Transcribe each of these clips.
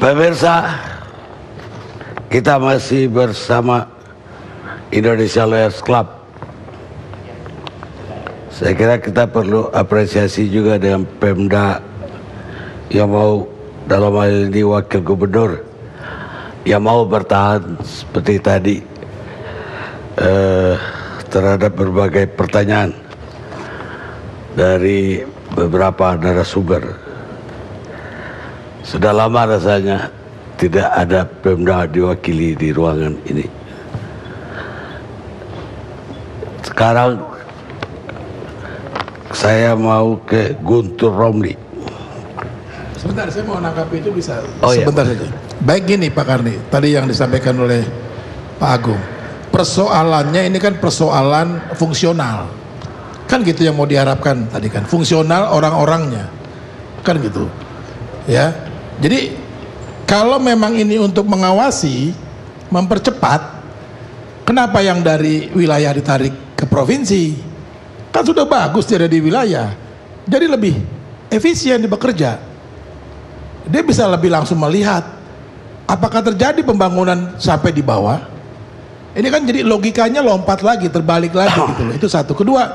Pemirsa, kita masih bersama Indonesia Lawyers Club. Saya kira kita perlu apresiasi juga dengan Pemda yang mau, dalam hal ini Wakil Gubernur, yang mau bertahan seperti tadi terhadap berbagai pertanyaan dari beberapa narasumber. Sudah lama rasanya tidak ada Pemda diwakili di ruangan ini. Sekarang saya mau ke Guntur Romli. Sebentar, saya mau menanggapi itu bisa? Oh, sebentar iya. saja. Baik, gini Pak Karni, tadi yang disampaikan oleh Pak Agung, persoalannya ini kan persoalan fungsional, kan gitu yang mau diharapkan tadi kan, fungsional orang-orangnya, kan gitu, ya. Jadi kalau memang ini untuk mengawasi, mempercepat, kenapa yang dari wilayah ditarik ke provinsi? Kan sudah bagus dia ada di wilayah, jadi lebih efisien bekerja. Dia bisa lebih langsung melihat apakah terjadi pembangunan sampai di bawah. Ini kan jadi logikanya lompat lagi, terbalik lagi gitu loh. Itu satu. Kedua,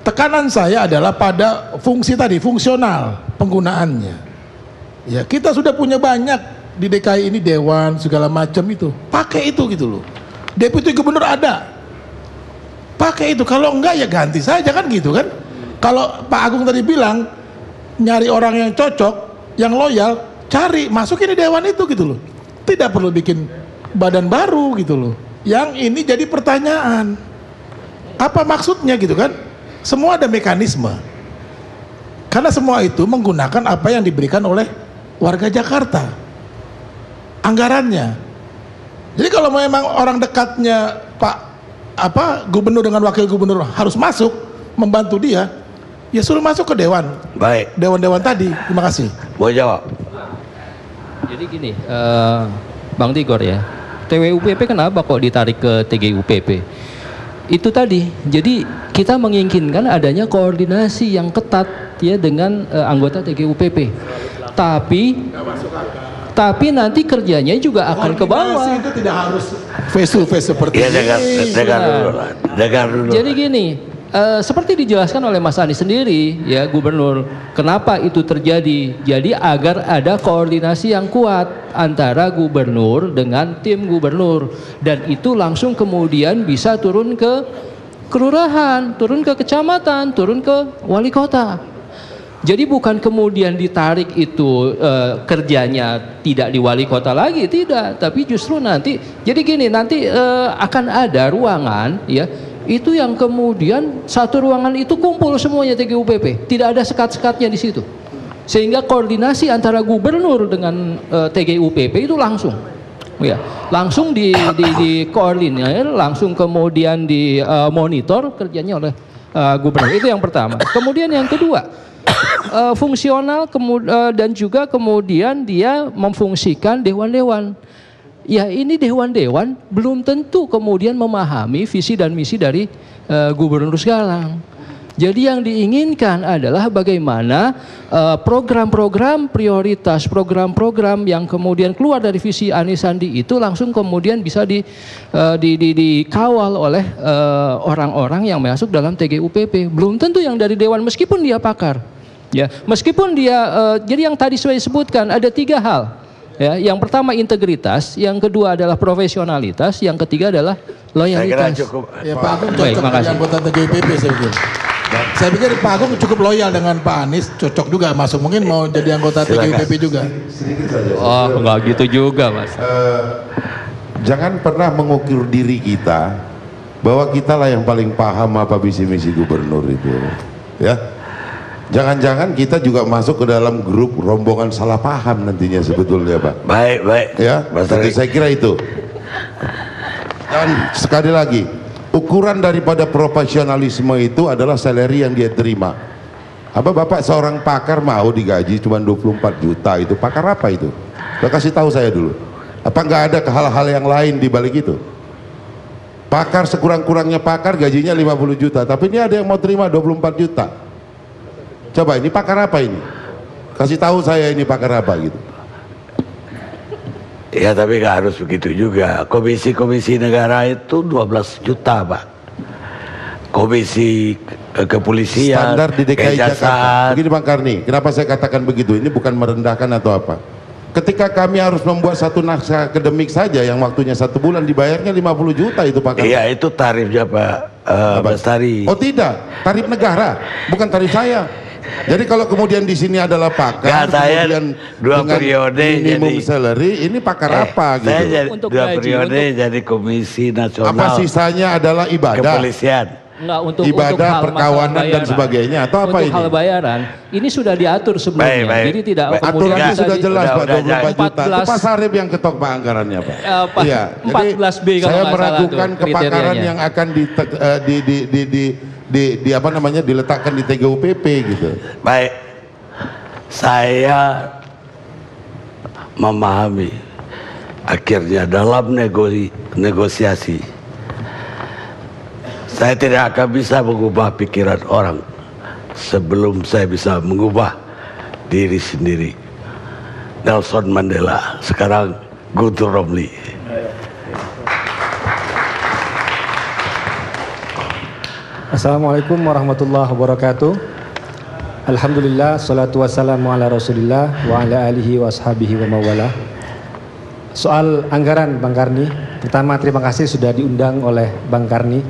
tekanan saya adalah pada fungsi tadi, fungsional penggunaannya. Ya, kita sudah punya banyak di DKI ini, dewan segala macam itu. Pakai itu gitu loh. Deputi gubernur ada. Pakai itu. Kalau enggak ya ganti saja kan gitu kan. Kalau Pak Agung tadi bilang nyari orang yang cocok, yang loyal, cari, masukin di dewan itu gitu loh. Tidak perlu bikin badan baru gitu loh. Yang ini jadi pertanyaan, apa maksudnya gitu kan? Semua ada mekanisme, karena semua itu menggunakan apa yang diberikan oleh warga Jakarta, anggarannya. Jadi kalau memang orang dekatnya Pak gubernur dengan wakil gubernur harus masuk membantu dia, ya suruh masuk ke dewan. Baik. Dewan-dewan tadi. Terima kasih. Mau jawab? Jadi gini, Bang Tigor ya, TWUPP kenapa kok ditarik ke TGUPP? Itu tadi, jadi kita menginginkan adanya koordinasi yang ketat ya dengan anggota TGUPP. Tapi nanti kerjanya juga akan ke bawah. Itu tidak harus face to face seperti Ya, ini. dengar dulu. Jadi gini, seperti dijelaskan oleh Mas Anies sendiri ya, Gubernur, kenapa itu terjadi? Jadi agar ada koordinasi yang kuat antara gubernur dengan tim gubernur, dan itu langsung kemudian bisa turun ke kelurahan, turun ke kecamatan, turun ke wali kota. Jadi bukan kemudian ditarik itu kerjanya tidak di wali kota lagi, tidak, tapi justru nanti, jadi gini, nanti akan ada ruangan ya, itu yang kemudian satu ruangan itu kumpul semuanya TGUPP, tidak ada sekat-sekatnya di situ, sehingga koordinasi antara gubernur dengan TGUPP itu langsung, ya, langsung di koordinir, langsung kemudian dimonitor kerjanya oleh gubernur. Itu yang pertama. Kemudian yang kedua, fungsional dan juga kemudian dia memfungsikan dewan-dewan. Ya, ini dewan-dewan belum tentu kemudian memahami visi dan misi dari gubernur sekarang. Jadi yang diinginkan adalah bagaimana program-program prioritas, program-program yang kemudian keluar dari visi Anies Sandi itu langsung kemudian bisa dikawal oleh orang-orang yang masuk dalam TGUPP. Belum tentu yang dari dewan, meskipun dia pakar. Ya, meskipun dia jadi yang tadi saya sebutkan ada 3 hal. Ya, yang pertama integritas, yang kedua adalah profesionalitas, yang ketiga adalah loyalitas. Saya kira cukup. Ya, Pak Agung Baik, cocok makasih. jadi anggota TGUPP saya pikir. Saya pikir Pak Agung cukup loyal dengan Pak Anies, cocok juga masuk. Mungkin mau jadi anggota TGUPP juga. Oh, enggak gitu juga, Mas. Jangan pernah mengukur diri kita bahwa kita lah yang paling paham apa visi misi gubernur itu, ya. Jangan-jangan kita juga masuk ke dalam grup rombongan salah paham nantinya sebetulnya, Pak. Baik. Ya, jadi saya kira itu. Dan sekali lagi, ukuran daripada profesionalisme itu adalah salary yang dia terima. Apa Bapak seorang pakar mau digaji cuma 24 juta itu? Pakar apa itu? Saya kasih tahu saya dulu. Apa nggak ada hal-hal yang lain di balik itu? Pakar sekurang-kurangnya pakar gajinya 50 juta, tapi ini ada yang mau terima 24 juta. Coba ini pakar apa ini? Kasih tahu saya ini pakar apa gitu. Ya tapi nggak harus begitu juga. Komisi-komisi negara itu 12 juta Pak. Komisi kepolisian, Standar di DKI Jakarta. kejaksaan. Begini Bang Karni, kenapa saya katakan begitu? Ini bukan merendahkan atau apa. Ketika kami harus membuat satu naskah akademik saja yang waktunya 1 bulan dibayarnya 50 juta itu Pak Karni. Iya itu tarifnya Pak Bestari. Oh tidak, tarif negara, bukan tarif saya. Jadi kalau kemudian di sini adalah pakar, Nggak, saya kemudian 2 dengan periode minimum jadi- salary, ini pakar apa gitu? Saya jadi Untuk 2 gaji, periode jadi Komisi Nasional Apa sisanya adalah ibadah? Kepolisian. Enggak, untuk Ibadah, hal perkawanan, masalah dan bayaran. sebagainya, atau apa untuk ini? hal bayaran ini sudah diatur sebelumnya. Baik. Jadi tidak Baik. kemudian Aturannya bisa sudah jelas Udah, Pak, udah, 24 juta. 14. Itu Pak Sarip yang ketok Pak anggarannya Pak. Iya, jadi 14B kalau saya nggak meragukan salah tuh kepakaran kriterianya. yang akan di apa namanya diletakkan di TGUPP gitu. Baik, saya memahami akhirnya dalam negosiasi saya tidak akan bisa mengubah pikiran orang sebelum saya bisa mengubah diri sendiri. Nelson Mandela, sekarang Guntur Romli. Assalamualaikum warahmatullahi wabarakatuh. Alhamdulillah, salatu wassalamu ala rasulillah wa ala alihi wa ashabihi wa mawala. Soal anggaran Bang Karni, pertama terima kasih sudah diundang oleh Bang Karni.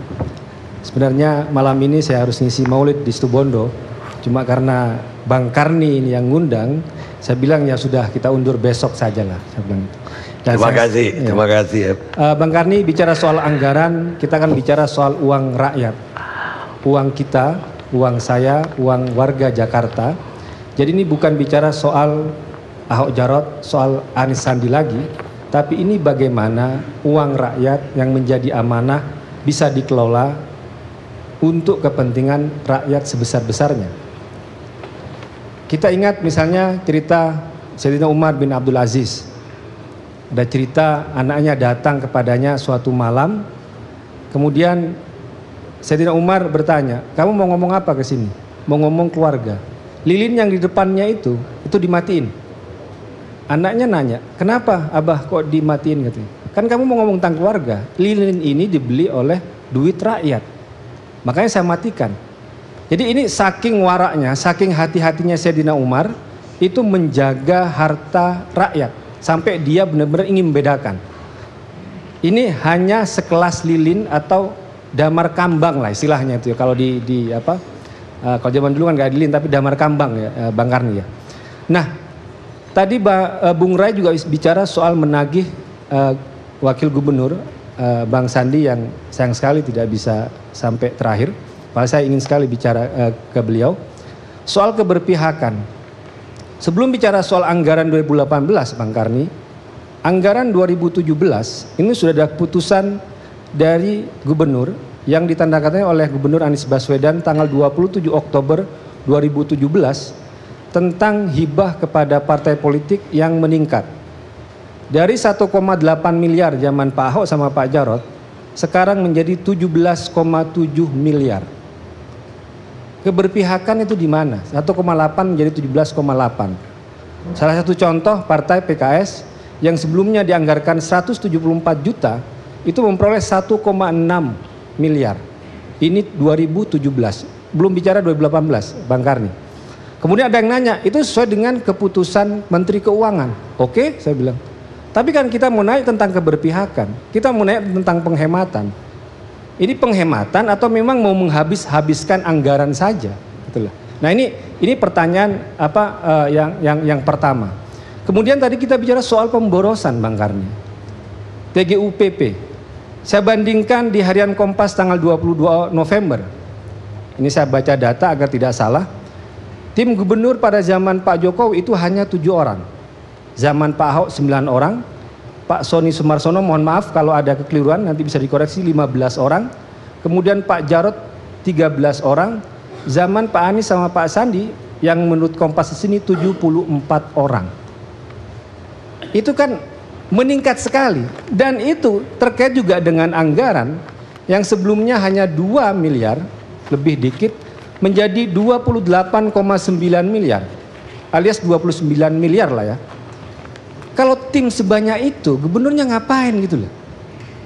Sebenarnya malam ini saya harus ngisi maulid di Situbondo, cuma karena Bang Karni ini yang ngundang, saya bilang ya sudah kita undur besok sajalah. Saya bilang. Dan Terima saya- kasih, ya. terima kasih. Bang Karni bicara soal anggaran, kita kan bicara soal uang rakyat. Uang kita, uang saya, uang warga Jakarta. Jadi ini bukan bicara soal Ahok Jarot, soal Anies Sandi lagi, tapi ini bagaimana uang rakyat yang menjadi amanah bisa dikelola untuk kepentingan rakyat sebesar-besarnya. Kita ingat misalnya cerita Sayyidina Umar bin Abdul Aziz. Ada cerita anaknya datang kepadanya suatu malam, kemudian Sayyidina Umar bertanya, kamu mau ngomong apa ke sini? Mau ngomong keluarga. Lilin yang di depannya itu dimatiin. Anaknya nanya, kenapa abah kok dimatiin? Katanya. Kan kamu mau ngomong tentang keluarga. Lilin ini dibeli oleh duit rakyat. Makanya saya matikan. Jadi ini saking waraknya, saking hati-hatinya Sayyidina Umar, itu menjaga harta rakyat. Sampai dia benar-benar ingin membedakan. Ini hanya sekelas lilin atau damar kambang lah istilahnya itu ya. Kalau kalau zaman dulu kan nggak lilin tapi damar kambang ya Bang Karni ya. Nah tadi Bung Rai juga bicara soal menagih wakil gubernur Bang Sandi yang sayang sekali tidak bisa sampai terakhir. Padahal saya ingin sekali bicara ke beliau soal keberpihakan. Sebelum bicara soal anggaran 2018 Bang Karni, anggaran 2017 ini sudah ada putusan dari gubernur yang ditandatangani oleh Gubernur Anies Baswedan tanggal 27 Oktober 2017 tentang hibah kepada partai politik yang meningkat. Dari 1,8 miliar zaman Pak Ahok sama Pak Jarot, sekarang menjadi 17,7 miliar. Keberpihakan itu di mana? 1,8 menjadi 17,8. Salah satu contoh partai PKS yang sebelumnya dianggarkan 174 juta itu memperoleh 1,6 miliar. Ini 2017. Belum bicara 2018, Bang Karni. Kemudian ada yang nanya, itu sesuai dengan keputusan Menteri Keuangan. Oke, saya bilang. Tapi kan kita mau naik tentang keberpihakan. Kita mau naik tentang penghematan. Ini penghematan atau memang mau menghabiskan anggaran saja? Itulah. Nah ini pertanyaan yang pertama. Kemudian tadi kita bicara soal pemborosan, Bang Karni. TGUPP. Saya bandingkan di harian Kompas tanggal 22 November. Ini saya baca data agar tidak salah. Tim gubernur pada zaman Pak Jokowi itu hanya 7 orang. Zaman Pak Ahok 9 orang. Pak Sony Sumarsono mohon maaf kalau ada kekeliruan nanti bisa dikoreksi 15 orang. Kemudian Pak Jarot 13 orang. Zaman Pak Anies sama Pak Sandi yang menurut Kompas di sini 74 orang. Itu kan meningkat sekali dan itu terkait juga dengan anggaran yang sebelumnya hanya 2 miliar lebih dikit menjadi 28,9 miliar alias 29 miliar lah ya. Kalau tim sebanyak itu, gubernurnya ngapain gitu loh?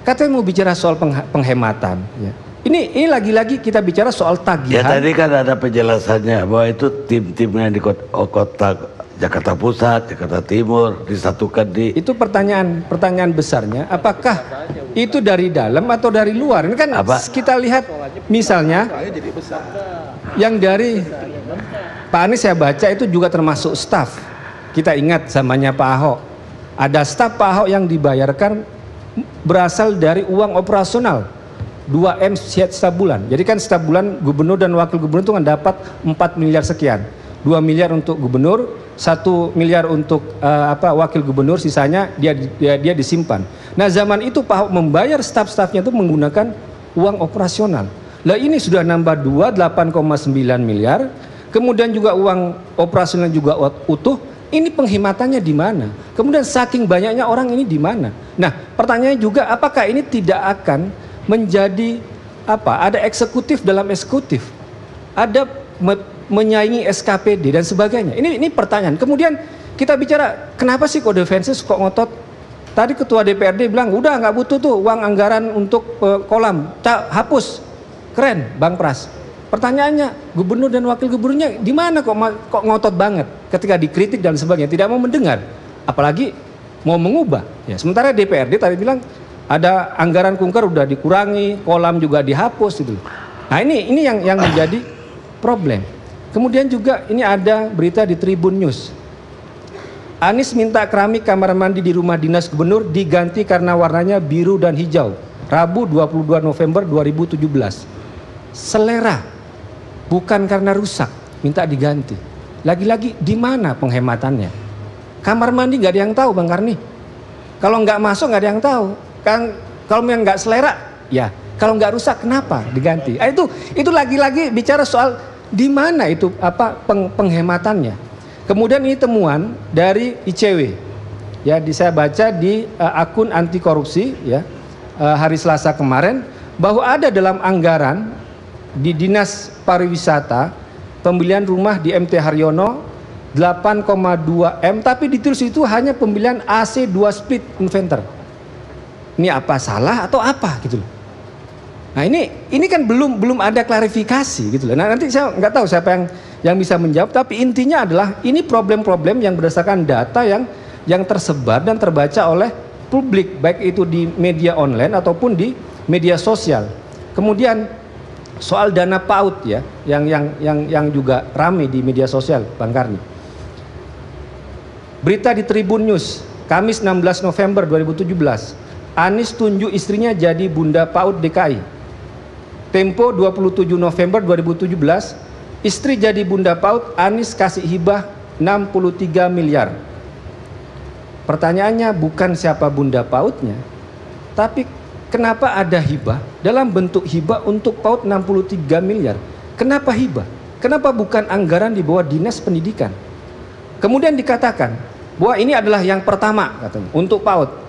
Katanya mau bicara soal penghematan. Ya. Ini lagi-lagi kita bicara soal tagihan. Ya tadi kan ada penjelasannya bahwa itu tim-tim yang di kota Jakarta Pusat, Jakarta Timur disatukan di. Itu pertanyaan besarnya, apakah itu dari dalam atau dari luar? Ini kan kita lihat misalnya yang dari Pak Anies saya baca itu juga termasuk staf. Kita ingat zamannya Pak Ahok. Ada staf Pak Ahok yang dibayarkan berasal dari uang operasional 2M setiap bulan. Jadi kan setiap bulan gubernur dan wakil gubernur itu kan dapat 4 miliar sekian. 2 miliar untuk gubernur, 1 miliar untuk wakil gubernur, sisanya dia disimpan. Nah zaman itu Pak Ahok membayar staf-stafnya itu menggunakan uang operasional. Lah ini sudah nambah 8,9 miliar. Kemudian juga uang operasional juga utuh. Ini penghematannya di mana? Kemudian saking banyaknya orang ini di mana? Nah, pertanyaannya juga apakah ini tidak akan menjadi ada eksekutif dalam eksekutif? Ada menyaingi SKPD dan sebagainya. Ini pertanyaan. Kemudian kita bicara kenapa sih kok Defenses kok ngotot? Tadi ketua DPRD bilang udah nggak butuh tuh uang anggaran untuk kolam, hapus. Keren, Bang Pras. Pertanyaannya, gubernur dan wakil gubernurnya di mana kok ngotot banget ketika dikritik dan sebagainya, tidak mau mendengar, apalagi mau mengubah. Ya, sementara DPRD tadi bilang ada anggaran kunker udah dikurangi, kolam juga dihapus gitu. Nah ini yang menjadi problem. Kemudian juga ini ada berita di Tribun News. Anies minta keramik kamar mandi di rumah dinas gubernur diganti karena warnanya biru dan hijau. Rabu 22 November 2017. Selera. Bukan karena rusak, minta diganti. Lagi-lagi di mana penghematannya? Kamar mandi nggak ada yang tahu, Bang Karni. Kalau nggak masuk nggak ada yang tahu. Kan kalau yang nggak selera, ya. Kalau nggak rusak, kenapa diganti? Itu lagi-lagi bicara soal di mana itu penghematannya. Kemudian ini temuan dari ICW. Ya, saya baca di akun anti korupsi ya hari Selasa kemarin bahwa ada dalam anggaran di Dinas Pariwisata pembelian rumah di MT Haryono 8,2 M, tapi ditulis itu hanya pembelian AC 2 split inverter. Ini apa salah atau apa gitu loh. Nah ini kan belum ada klarifikasi gitu loh. Nah nanti saya nggak tahu siapa yang bisa menjawab, tapi intinya adalah ini problem-problem yang berdasarkan data yang tersebar dan terbaca oleh publik, baik itu di media online ataupun di media sosial. Kemudian soal dana PAUD ya, yang juga ramai di media sosial, Bang Karni. Berita di Tribun News, Kamis 16 November 2017, Anies tunjuk istrinya jadi Bunda PAUD DKI. Tempo 27 November 2017, istri jadi Bunda PAUD, Anies kasih hibah 63 miliar. Pertanyaannya bukan siapa Bunda PAUD-nya, tapi kenapa ada hibah dalam bentuk hibah untuk PAUD 63 miliar? Kenapa hibah? Kenapa bukan anggaran di bawah Dinas Pendidikan? Kemudian dikatakan bahwa ini adalah yang pertama katanya untuk PAUD.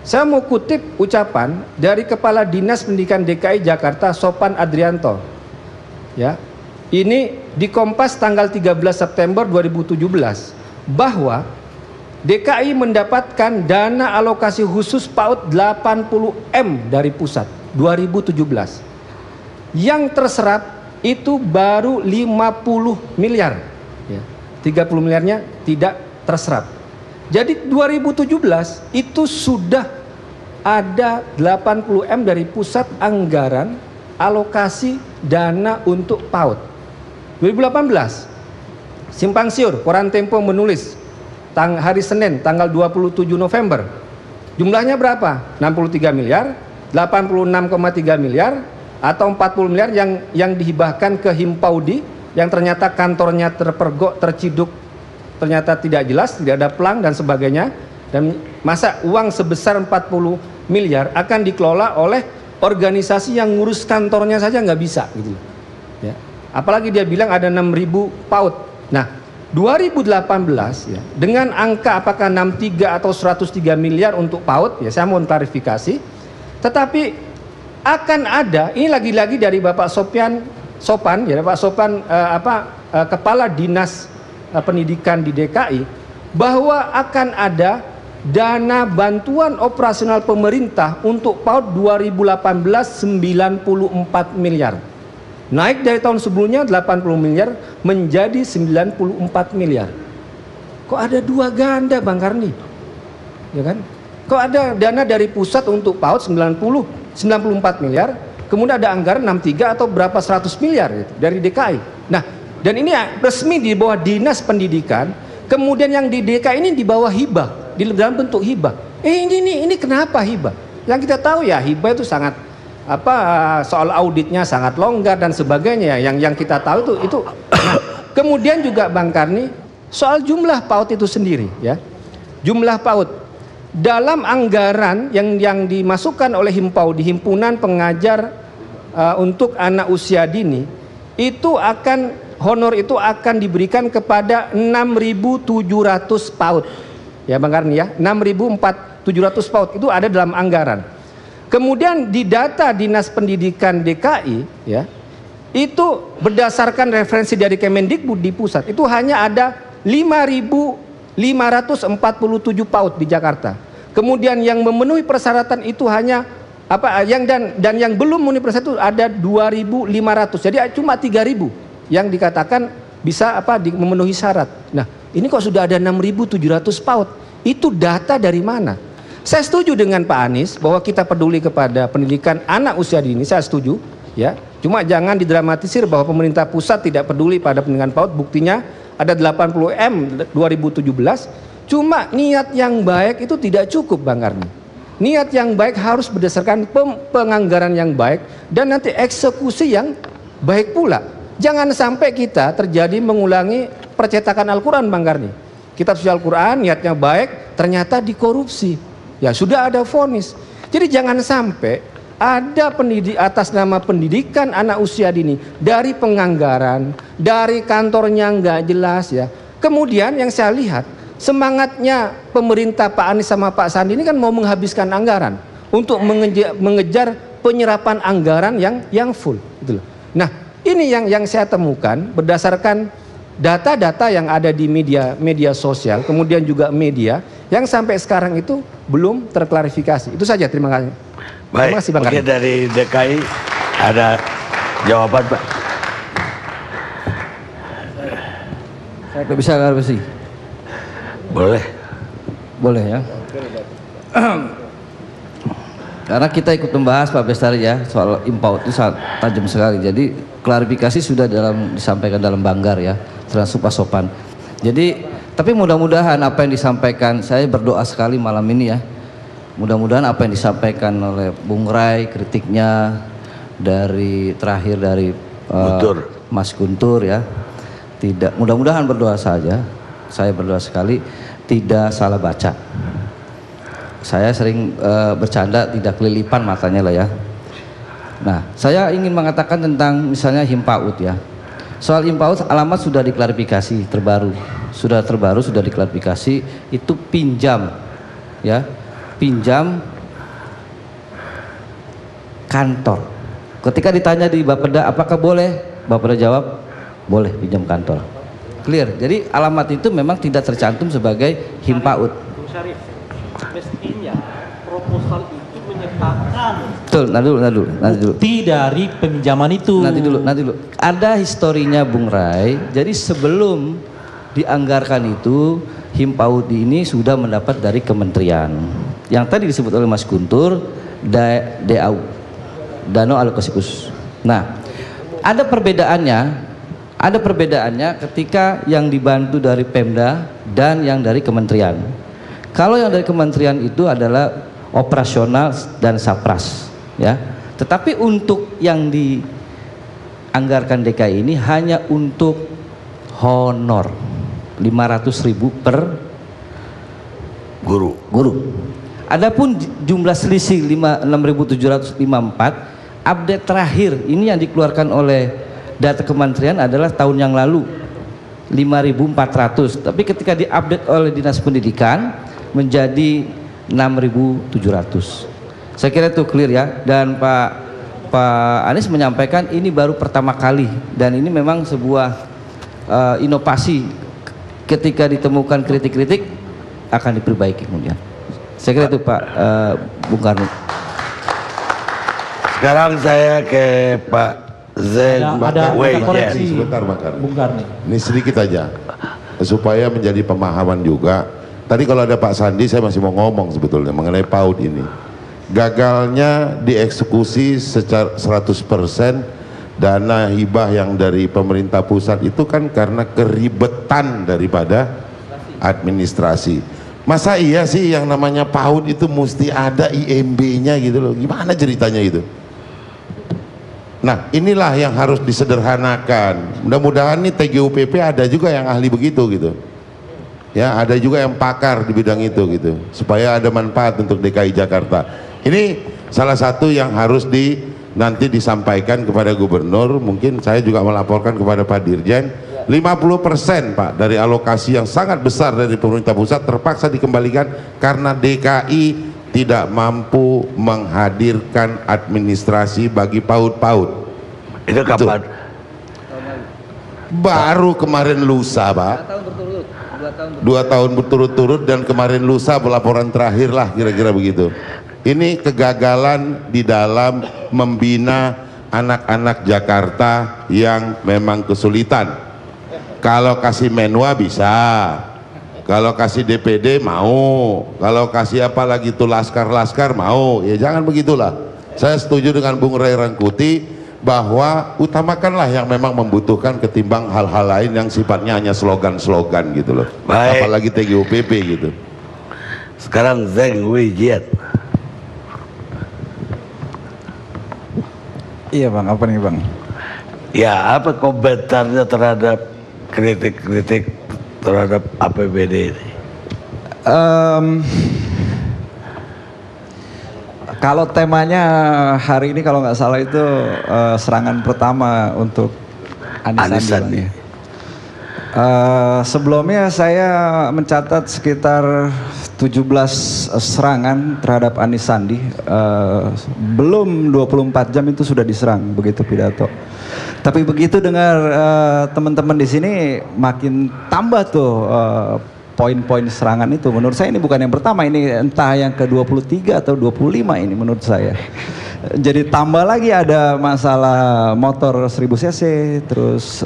Saya mau kutip ucapan dari Kepala Dinas Pendidikan DKI Jakarta Sopan Adrianto. Ya. Ini di Kompas tanggal 13 September 2017 bahwa DKI mendapatkan dana alokasi khusus PAUD 80 M dari pusat 2017. Yang terserap itu baru 50 miliar. Ya. 30 miliarnya tidak terserap. Jadi 2017 itu sudah ada 80 M dari pusat anggaran alokasi dana untuk PAUD. 2018 Simpang Siur, Koran Tempo menulis hari Senin tanggal 27 November. Jumlahnya berapa? 63 miliar, 86,3 miliar atau 40 miliar yang dihibahkan ke Himpaudi yang ternyata kantornya terpergok, terciduk, ternyata tidak jelas, tidak ada pelang dan sebagainya. Dan masa uang sebesar 40 miliar akan dikelola oleh organisasi yang ngurus kantornya saja nggak bisa gitu. Ya. Apalagi dia bilang ada 6.000 PAUD. Nah 2018 ya, dengan angka apakah 63 atau 103 miliar untuk PAUD ya, saya mau klarifikasi. Tetapi akan ada, ini lagi-lagi dari Bapak Sopan ya, Pak Sopan Kepala Dinas Pendidikan di DKI, bahwa akan ada dana bantuan operasional pemerintah untuk PAUD 2018 94 miliar. Naik dari tahun sebelumnya 80 miliar menjadi 94 miliar. Kok ada dua ganda Bang Karni? Ya kan? Kok ada dana dari pusat untuk PAUD 94 miliar, kemudian ada anggaran 63 atau berapa 100 miliar gitu, dari DKI. Nah, dan ini resmi di bawah Dinas Pendidikan, kemudian yang di DKI ini di bawah hibah, di dalam bentuk hibah. Ini kenapa hibah? Yang kita tahu ya hibah itu sangat soal auditnya sangat longgar dan sebagainya. Yang kita tahu itu. Nah, kemudian juga Bang Karni soal jumlah PAUD itu sendiri ya. Jumlah PAUD dalam anggaran yang dimasukkan oleh Himpau di Himpunan Pengajar untuk anak usia dini, itu honor itu akan diberikan kepada 6.700 PAUD. Ya Bang Karni ya, 6.700 PAUD itu ada dalam anggaran. Kemudian di data Dinas Pendidikan DKI ya, itu berdasarkan referensi dari Kemendikbud di pusat, itu hanya ada 5.547 PAUD di Jakarta. Kemudian yang memenuhi persyaratan itu hanya dan yang belum memenuhi persyaratan itu ada 2.500. Jadi cuma 3.000 yang dikatakan bisa memenuhi syarat. Nah, ini kok sudah ada 6.700 PAUD. Itu data dari mana? Saya setuju dengan Pak Anies bahwa kita peduli kepada pendidikan anak usia dini, saya setuju ya. Cuma jangan didramatisir bahwa pemerintah pusat tidak peduli pada pendidikan PAUD. Buktinya ada 80M 2017. Cuma niat yang baik itu tidak cukup Bang Karni. Niat yang baik harus berdasarkan penganggaran yang baik dan nanti eksekusi yang baik pula. Jangan sampai kita terjadi mengulangi percetakan Al-Quran Bang Karni. Kitab suci Al-Quran niatnya baik, ternyata dikorupsi. Ya sudah ada vonis. Jadi jangan sampai ada atas nama pendidikan anak usia dini dari penganggaran, dari kantornya nggak jelas ya. Kemudian yang saya lihat semangatnya pemerintah Pak Anies sama Pak Sandi ini kan mau menghabiskan anggaran untuk mengejar penyerapan anggaran yang full gitu loh. Nah, ini yang saya temukan berdasarkan data-data yang ada di media sosial, kemudian juga media yang sampai sekarang itu belum terklarifikasi. Itu saja, terima kasih. Baik, terima kasih Bang mungkin dari DKI ada jawaban Pak. Saya bisa klarifikasi. Boleh. Boleh ya. Karena kita ikut membahas Pak Bestari ya soal impau itu sangat tajam sekali. Jadi klarifikasi sudah disampaikan dalam Banggar ya, termasuk Pak Sopan. Jadi tapi mudah-mudahan apa yang disampaikan, saya berdoa sekali malam ini ya. Mudah-mudahan apa yang disampaikan oleh Bung Rai, kritiknya terakhir dari Mas Guntur ya, tidak, mudah-mudahan berdoa saja. Saya berdoa sekali tidak salah baca. Saya sering bercanda tidak kelilipan matanya lah ya. Nah, saya ingin mengatakan tentang misalnya Himpaud ya. Soal Himpaud alamat sudah diklarifikasi sudah diklarifikasi, itu pinjam ya, pinjam kantor. Ketika ditanya di Bapeda apakah boleh, Bapeda jawab boleh pinjam kantor. Clear. Jadi alamat itu memang tidak tercantum sebagai Himpaud. Bung Syarif, mestinya proposal itu menyertakan nanti dulu. bukti dari peminjaman itu. Nanti dulu. Ada historinya Bung Rai. Jadi sebelum dianggarkan itu, Himpaud ini sudah mendapat dari kementerian. Yang tadi disebut oleh Mas Guntur, DAU, Dano Alokasi Khusus. Nah, ada perbedaannya ketika yang dibantu dari Pemda dan yang dari kementerian. Kalau yang dari kementerian itu adalah operasional dan sapras ya. Tetapi untuk yang dianggarkan DKI ini hanya untuk honor 500.000 per guru. Adapun jumlah selisih 6.754, update terakhir ini yang dikeluarkan oleh data kementerian adalah tahun yang lalu 5.400, tapi ketika diupdate oleh Dinas Pendidikan menjadi 6.700. Saya kira itu clear ya. Dan Pak Anies menyampaikan ini baru pertama kali dan ini memang sebuah inovasi. Ketika ditemukan kritik-kritik akan diperbaiki kemudian. Saya kira itu Pak Bung Karno. Sekarang saya ke Pak Zeng ada koreksi Sebentar Bakar. Bung Karni. Ini sedikit aja supaya menjadi pemahaman juga. Tadi kalau ada Pak Sandi saya masih mau ngomong sebetulnya mengenai PAUD ini. Gagalnya dieksekusi secara 100% dana hibah yang dari pemerintah pusat itu kan karena keribetan daripada administrasi. Masa iya sih yang namanya PAUD itu mesti ada IMB-nya gitu loh. Gimana ceritanya itu? Nah, inilah yang harus disederhanakan. Mudah-mudahan nih TGUPP ada juga yang ahli begitu gitu. Ya, ada juga yang pakar di bidang itu gitu. Supaya ada manfaat untuk DKI Jakarta. Ini salah satu yang harus nanti disampaikan kepada gubernur. Mungkin saya juga melaporkan kepada Pak Dirjen. 50% Pak dari alokasi yang sangat besar dari pemerintah pusat terpaksa dikembalikan karena DKI tidak mampu menghadirkan administrasi bagi PAUD-PAUD. Itu kapan? Baru kemarin lusa Pak. 2 tahun berturut-turut dan kemarin lusa pelaporan terakhir lah kira-kira begitu. Ini kegagalan di dalam membina anak-anak Jakarta yang memang kesulitan. Kalau kasih menua bisa, kalau kasih DPD mau, kalau kasih apa lagi itu laskar-laskar mau, ya jangan begitulah. Saya setuju dengan Bung Ray Rangkuti bahwa utamakanlah yang memang membutuhkan ketimbang hal-hal lain yang sifatnya hanya slogan-slogan gitu loh. Baik. Apalagi TGUPP gitu. Sekarang Zeng Wijiat. Iya Bang, apa nih Bang? Ya, apa komentarnya terhadap kritik-kritik terhadap APBD ini? Kalau temanya hari ini kalau nggak salah itu serangan pertama untuk Anies Sandi. Bang, ya. Sebelumnya saya mencatat sekitar 17 serangan terhadap Anies Sandi. Belum 24 jam itu sudah diserang begitu pidato. Tapi begitu dengar teman-teman di sini makin tambah tuh poin-poin serangan itu. Menurut saya ini bukan yang pertama, ini entah yang ke-23 atau 25 ini menurut saya. Jadi tambah lagi ada masalah motor 1000 cc, terus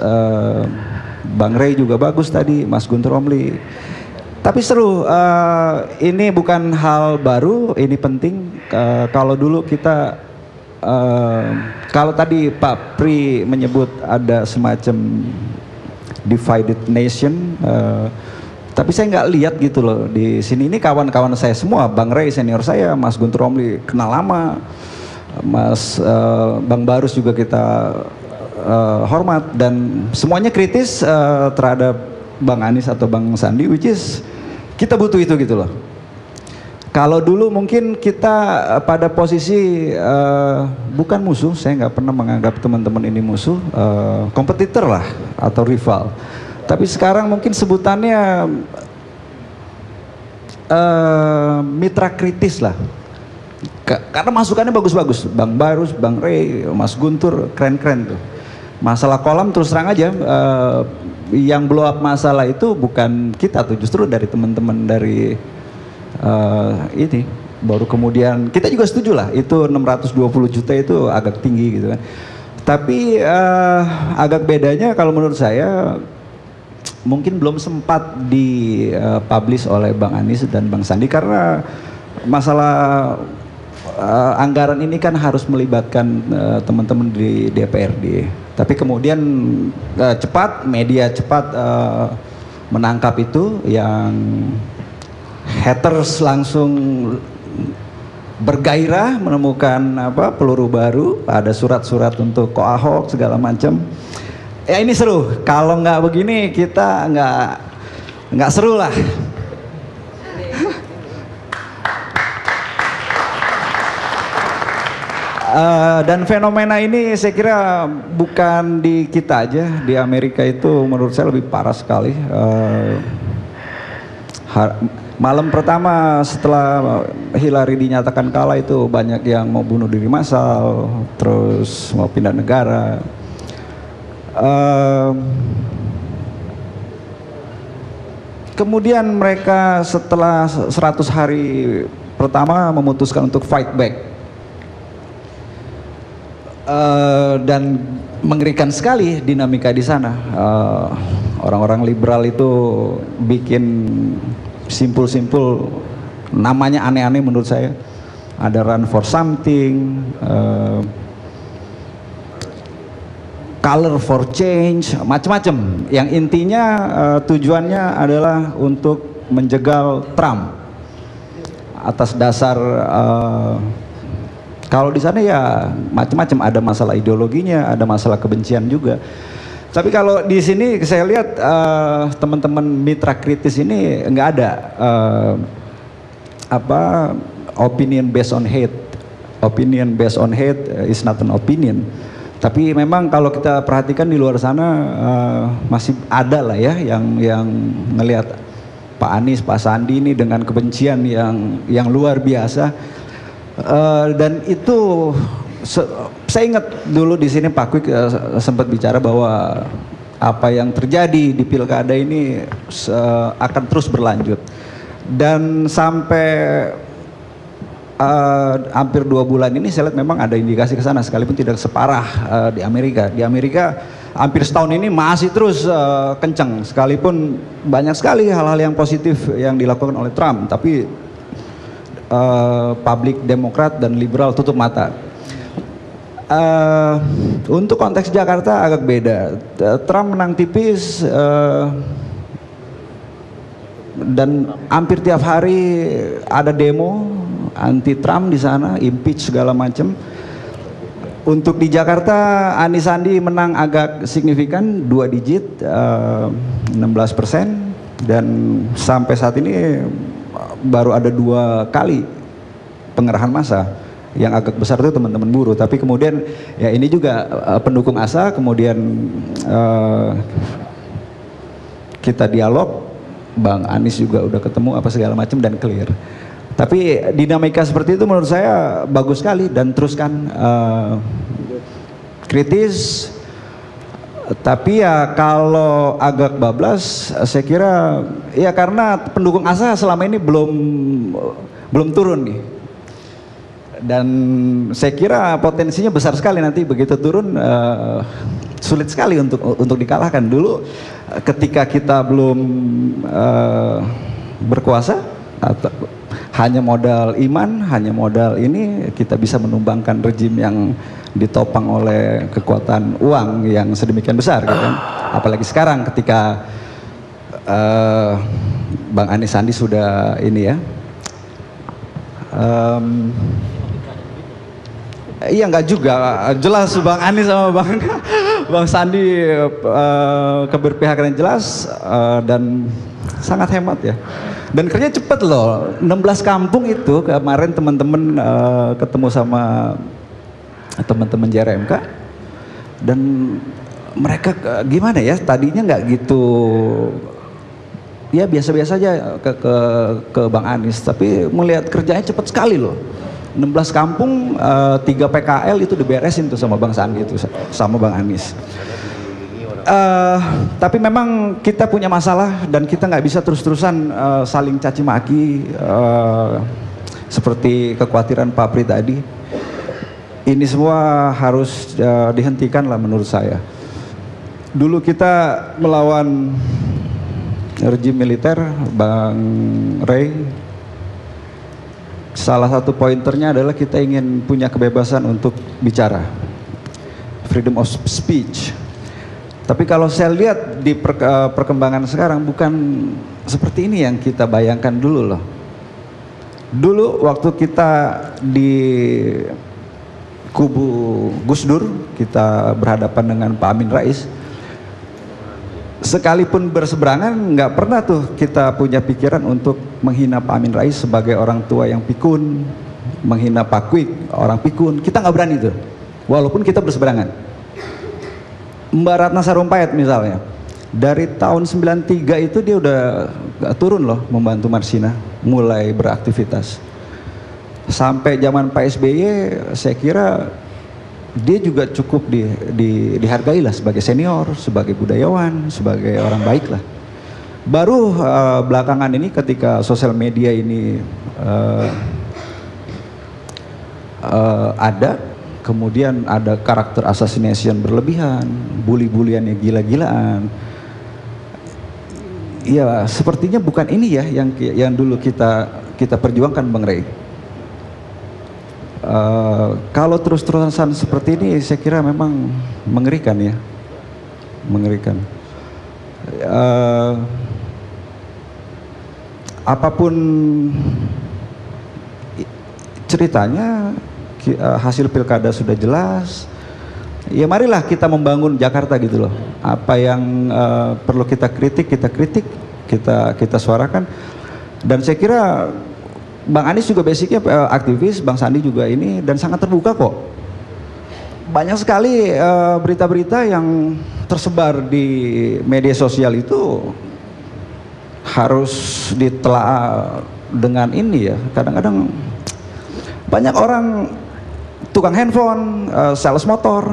Bang Ray juga bagus tadi, Mas Guntur Romli. Tapi seru, ini bukan hal baru, ini penting. Kalau dulu kita kalau tadi Pak Pri menyebut ada semacam divided nation, tapi saya nggak lihat gitu loh di sini. Ini kawan-kawan saya semua, Bang Ray senior saya, Mas Guntur Romli kenal lama, Mas Bang Barus juga kita hormat, dan semuanya kritis terhadap Bang Anies atau Bang Sandi, which is kita butuh itu gitu loh. Kalau dulu mungkin kita pada posisi bukan musuh, saya nggak pernah menganggap teman-teman ini musuh, kompetitor lah atau rival. Tapi sekarang mungkin sebutannya mitra kritis lah. Karena masukannya bagus-bagus, Bang Barus, Bang Ray, Mas Guntur, keren-keren tuh. Masalah kolam terus terang aja, yang blow up masalah itu bukan kita tuh, justru dari teman-teman dari ini. Baru kemudian kita juga setuju lah itu 620 juta itu agak tinggi gitu kan. Tapi agak bedanya kalau menurut saya mungkin belum sempat dipublish oleh Bang Anies dan Bang Sandi karena masalah anggaran ini kan harus melibatkan teman-teman di DPRD. Tapi kemudian media cepat menangkap itu, yang haters langsung bergairah menemukan peluru baru, ada surat-surat untuk Ko Ahok segala macam. Ya ini seru. Kalau nggak begini kita nggak seru lah. Dan fenomena ini saya kira bukan di kita aja, di Amerika itu menurut saya lebih parah sekali. Malam pertama setelah Hillary dinyatakan kalah itu banyak yang mau bunuh diri massal, terus mau pindah negara. kemudian mereka setelah 100 hari pertama memutuskan untuk fight back. Dan mengerikan sekali dinamika di sana. Orang-orang liberal itu bikin simpul-simpul, namanya aneh-aneh menurut saya. Ada run for something, color for change, macam-macam. Yang intinya tujuannya adalah untuk menjegal Trump atas dasar kalau di sana ya macam-macam, ada masalah ideologinya, ada masalah kebencian juga. Tapi kalau di sini saya lihat teman-teman mitra kritis ini nggak ada opinion based on hate. Opinion based on hate is not an opinion. Tapi memang kalau kita perhatikan di luar sana masih ada lah ya yang melihat Pak Anies, Pak Sandi ini dengan kebencian yang luar biasa. Dan itu saya ingat dulu di sini Pak Kwik sempat bicara bahwa apa yang terjadi di pilkada ini akan terus berlanjut, dan sampai hampir 2 bulan ini saya lihat memang ada indikasi ke sana, sekalipun tidak separah di Amerika. Di Amerika hampir setahun ini masih terus kencang, sekalipun banyak sekali hal-hal yang positif yang dilakukan oleh Trump, tapi publik Demokrat dan liberal tutup mata. Untuk konteks Jakarta agak beda. Trump menang tipis dan hampir tiap hari ada demo anti Trump di sana, impeach segala macam. Untuk di Jakarta Anies Sandi menang agak signifikan, 2 digit, 16%, dan sampai saat ini baru ada 2 kali pengerahan massa. Yang agak besar itu teman-teman buruh, tapi kemudian ya ini juga pendukung ASA, kemudian kita dialog, Bang Anies juga udah ketemu apa segala macam dan clear. Tapi dinamika seperti itu menurut saya bagus sekali, dan teruskan kritis. Tapi ya kalau agak bablas, saya kira ya karena pendukung ASA selama ini belum turun nih. Dan saya kira potensinya besar sekali nanti begitu turun, sulit sekali untuk dikalahkan. Dulu ketika kita belum berkuasa, atau hanya modal iman, hanya modal ini, kita bisa menumbangkan rejim yang ditopang oleh kekuatan uang yang sedemikian besar, gitu kan. Apalagi sekarang ketika Bang Anies Sandi sudah ini ya, iya nggak juga, jelas Bang Anies sama Bang Sandi keberpihakan yang jelas, dan sangat hemat ya. Dan kerja cepet loh, 16 kampung itu kemarin teman-teman ketemu sama teman-teman JRMK, dan mereka gimana ya, tadinya nggak gitu, ya biasa-biasa aja ke Bang Anies, tapi melihat kerjanya cepet sekali loh. 16 kampung, 3 PKL itu diberesin tuh sama Bang Sandi itu, sama Bang Anies. Tapi memang kita punya masalah, dan kita nggak bisa terus-terusan saling caci maki seperti kekhawatiran Pak Pri tadi. Ini semua harus dihentikan lah menurut saya. Dulu kita melawan rejim militer, Bang Ray, salah satu pointernya adalah kita ingin punya kebebasan untuk bicara, freedom of speech. Tapi kalau saya lihat di perkembangan sekarang bukan seperti ini yang kita bayangkan dulu loh. Dulu waktu kita di kubu Gus Dur, kita berhadapan dengan Pak Amin Rais, sekalipun berseberangan nggak pernah tuh kita punya pikiran untuk menghina Pak Amin Rais sebagai orang tua yang pikun, menghina Pak Kwik orang pikun, kita nggak berani tuh, walaupun kita berseberangan. Mbak Ratna Sarumpait misalnya, dari tahun 93 itu dia udah turun loh membantu Marsina, mulai beraktivitas. Sampai zaman Pak SBY, saya kira dia juga cukup dihargai lah sebagai senior, sebagai budayawan, sebagai orang baik lah. Baru belakangan ini ketika sosial media ini ada, kemudian ada karakter assassination berlebihan, bully-bulian yang gila-gilaan. Ya sepertinya bukan ini ya yang dulu kita perjuangkan, Bang Rey. Kalau terus-terusan seperti ini, saya kira memang mengerikan ya, mengerikan. Apapun ceritanya, hasil pilkada sudah jelas. Ya marilah kita membangun Jakarta gitu loh. Apa yang perlu kita kritik, kita suarakan. Dan saya kira Bang Anies juga basicnya aktivis, Bang Sandi juga ini, dan sangat terbuka kok. Banyak sekali berita-berita yang tersebar di media sosial itu harus ditelaah dengan ini ya. Kadang-kadang banyak orang tukang handphone, sales motor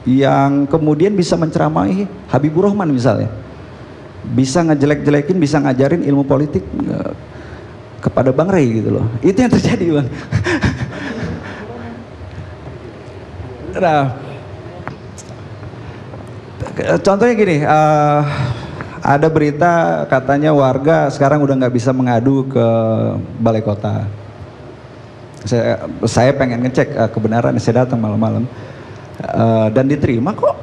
yang kemudian bisa menceramai Habibur Rahman misalnya, bisa ngejelek-jelekin, bisa ngajarin ilmu politik kepada Bang Rey gitu loh. Itu yang terjadi, Bang. Nah, contohnya gini, ada berita katanya warga sekarang udah nggak bisa mengadu ke balai kota. Saya pengen ngecek kebenaran, saya datang malam-malam dan diterima kok.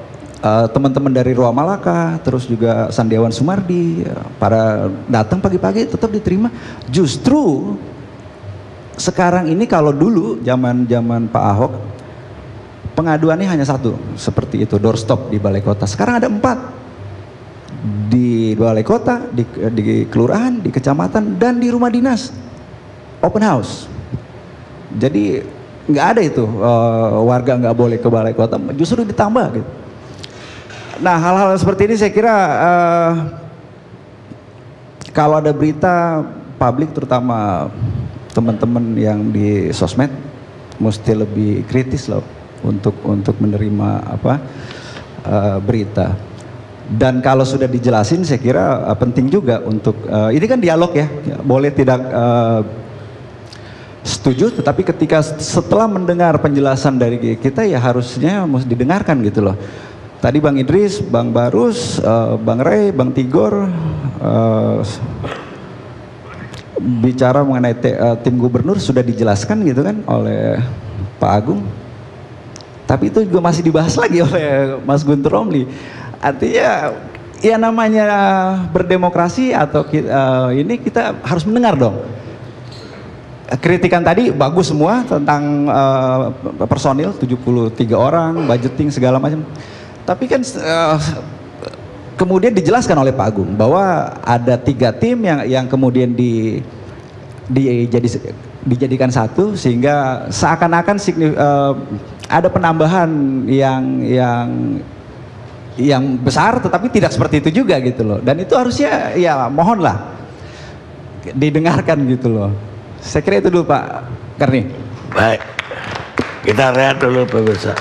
Teman-teman dari Ruang Malaka, terus juga Sandiawan Sumardi, para datang pagi-pagi tetap diterima. Justru sekarang ini, kalau dulu zaman Pak Ahok, pengaduannya hanya satu, seperti itu, doorstop di balai kota. Sekarang ada 4 di balai kota, di kelurahan, di kecamatan, dan di rumah dinas, open house. Jadi nggak ada itu warga nggak boleh ke balai kota, justru ditambah gitu. Nah, hal-hal seperti ini saya kira kalau ada berita publik, terutama teman-teman yang di sosmed, mesti lebih kritis loh untuk menerima berita. Dan kalau sudah dijelasin, saya kira penting juga untuk ini kan dialog ya, boleh tidak setuju, tetapi ketika setelah mendengar penjelasan dari kita ya harusnya mesti didengarkan gitu loh. Tadi Bang Idris, Bang Barus, Bang Rey, Bang Tigor bicara mengenai tim gubernur sudah dijelaskan gitu kan oleh Pak Agung. Tapi itu juga masih dibahas lagi oleh Mas Guntur Romli. Artinya ya namanya berdemokrasi atau ini kita harus mendengar dong. Kritikan tadi bagus semua tentang personil 73 orang, budgeting segala macam. Tapi kan kemudian dijelaskan oleh Pak Agung bahwa ada 3 tim yang kemudian dijadikan satu, sehingga seakan-akan ada penambahan yang besar, tetapi tidak seperti itu juga gitu loh. Dan itu harusnya ya mohonlah didengarkan gitu loh. Saya kira itu dulu Pak Karni. Baik, kita rehat dulu pemirsa.